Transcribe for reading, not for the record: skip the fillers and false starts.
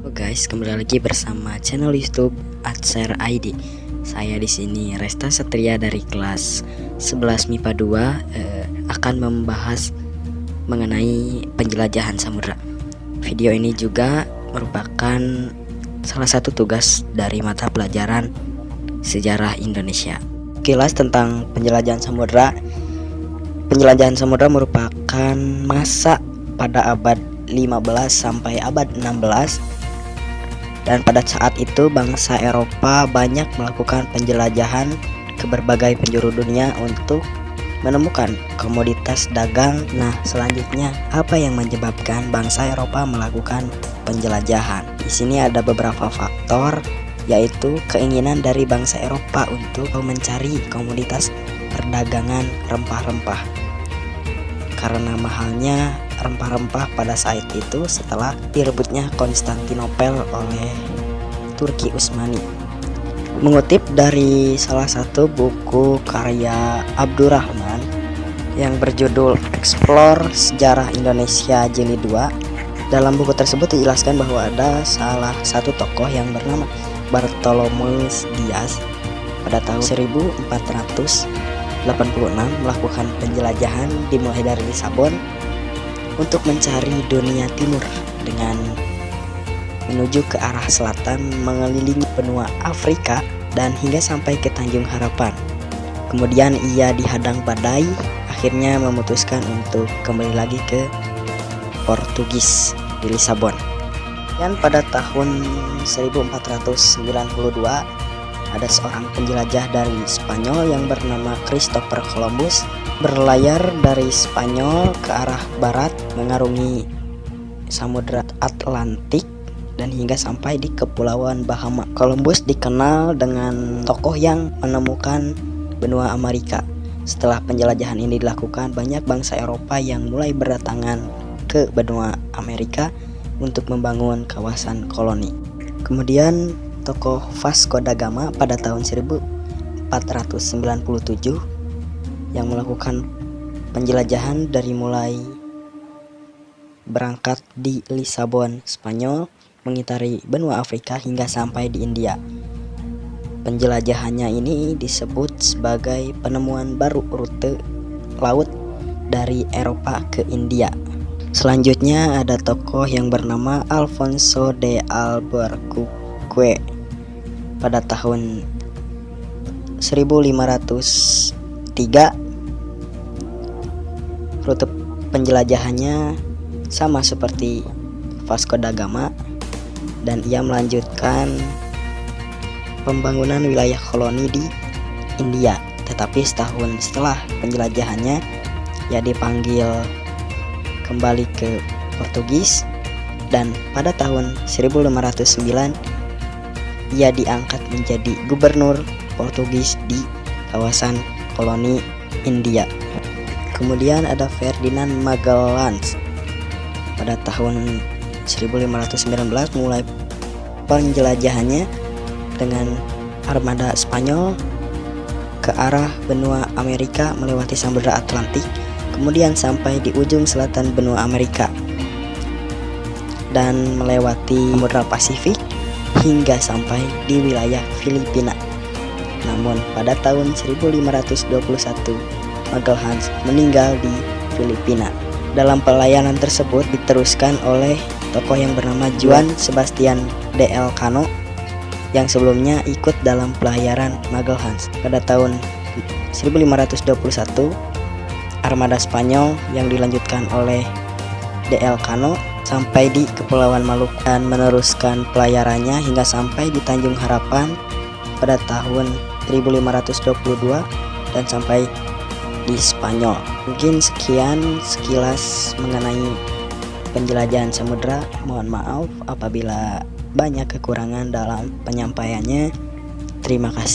Halo guys, kembali lagi bersama channel YouTube Adser ID. Saya di sini Resta Satria dari kelas 11 MIPA 2 akan membahas mengenai penjelajahan samudra. Video ini juga merupakan salah satu tugas dari mata pelajaran sejarah Indonesia. Kilas tentang penjelajahan samudra. Penjelajahan samudra merupakan masa pada abad 15 sampai abad 16. Dan pada saat itu bangsa Eropa banyak melakukan penjelajahan ke berbagai penjuru dunia untuk menemukan komoditas dagang. Nah, selanjutnya apa yang menyebabkan bangsa Eropa melakukan penjelajahan? Di sini ada beberapa faktor, yaitu keinginan dari bangsa Eropa untuk mencari komoditas perdagangan rempah-rempah. Karena mahalnya rempah-rempah pada saat itu setelah direbutnya Konstantinopel oleh Turki Utsmani. Mengutip dari salah satu buku karya Abdurrahman yang berjudul Explore Sejarah Indonesia Jilid 2, dalam buku tersebut dijelaskan bahwa ada salah satu tokoh yang bernama Bartholomeus Dias pada tahun 1486 melakukan penjelajahan dimulai dari Lisabon untuk mencari dunia timur dengan menuju ke arah selatan, mengelilingi benua Afrika dan hingga sampai ke Tanjung Harapan. Kemudian ia dihadang badai, akhirnya memutuskan untuk kembali lagi ke Portugis di Lisabon. Dan pada tahun 1492 ada seorang penjelajah dari Spanyol yang bernama Christopher Columbus berlayar dari Spanyol ke arah barat mengarungi Samudra Atlantik dan hingga sampai di Kepulauan Bahama. Columbus dikenal dengan tokoh yang menemukan benua Amerika. Setelah penjelajahan ini dilakukan, banyak bangsa Eropa yang mulai berdatangan ke benua Amerika untuk membangun kawasan koloni. Kemudian tokoh Vasco da Gama pada tahun 1497 yang melakukan penjelajahan dari mulai berangkat di Lisabon, Spanyol, mengitari benua Afrika hingga sampai di India. Penjelajahannya ini disebut sebagai penemuan baru rute laut dari Eropa ke India. Selanjutnya ada tokoh yang bernama Alfonso de Albuquerque pada tahun 1503. Rute penjelajahannya sama seperti Vasco da Gama dan ia melanjutkan pembangunan wilayah koloni di India. Tetapi setahun setelah penjelajahannya ia dipanggil kembali ke Portugis dan pada tahun 1509 ia diangkat menjadi gubernur Portugis di kawasan koloni India. Kemudian ada Ferdinand Magellan pada tahun 1519 mulai penjelajahannya dengan armada Spanyol ke arah benua Amerika melewati Samudra Atlantik, kemudian sampai di ujung selatan benua Amerika dan melewati Samudra Pasifik hingga sampai di wilayah Filipina. Namun pada tahun 1521 Magellan meninggal di Filipina. Dalam pelayanan tersebut diteruskan oleh tokoh yang bernama Juan Sebastian de Elcano yang sebelumnya ikut dalam pelayaran Magellan. Pada tahun 1521 armada Spanyol yang dilanjutkan oleh de Elcano sampai di Kepulauan Maluku dan meneruskan pelayarannya hingga sampai di Tanjung Harapan pada tahun 1522 dan sampai di Spanyol. Mungkin sekian sekilas mengenai penjelajahan samudra. Mohon maaf apabila banyak kekurangan dalam penyampaiannya. Terima kasih.